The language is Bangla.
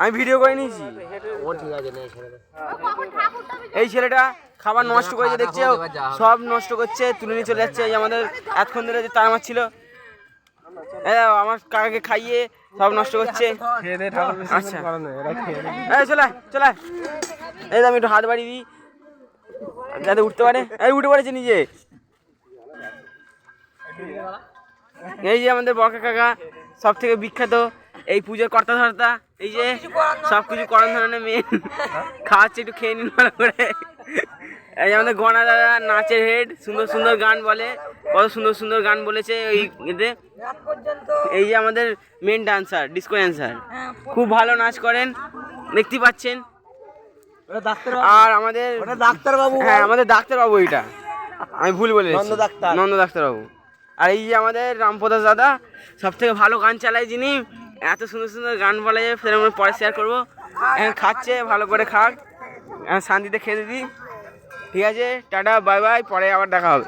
আমি ভিডিও করে নিয়েছি। এই ছেলেটা খাবার নষ্ট করেছে দেখছে, সব নষ্ট করছে, তুলে নিয়ে চলে যাচ্ছে। এই আমাদের এতক্ষণ ধরে যে তার মারছিল, আমার কাকাকে খাইয়ে সব নষ্ট করছে। আচ্ছা চলে চলে, এই আমি একটু হাত বাড়িয়ে দিই যাতে উঠতে পারে। এই উঠে পড়েছে নিজে। এই যে আমাদের বড় কাকা, সব থেকে বিখ্যাত এই পুজোর কর্তা ধর্তা। এই যে সব কিছু করার ধরনের মেন খাওয়াচ্ছে, একটু খেয়ে নিন ভালো করে। এই যে আমাদের গণা দাদা, নাচের হেড, সুন্দর সুন্দর গান বলে, কত সুন্দর সুন্দর গান বলেছে ওই এতে। এই যে আমাদের মেন ডান্সার, ডিস্কো ডান্সার, খুব ভালো নাচ করেন, দেখতে পাচ্ছেন। আর আমাদের ডাক্তারবাবু, হ্যাঁ আমাদের ডাক্তারবাবু, এটা আমি ভুল বলেছি, নন্দ ডাক্তারবাবু। আর এই যে আমাদের রামপ্রদাস দাদা, সব থেকে ভালো গান চালায় যিনি, এত সুন্দর সুন্দর গান বলে, সেটা আমরা পরে শেয়ার করবো। এখন খাচ্ছে, ভালো করে খাক, শান্তিতে খেতে দিই। ঠিক আছে, টাটা বাই বাই, পরে আবার দেখা হবে।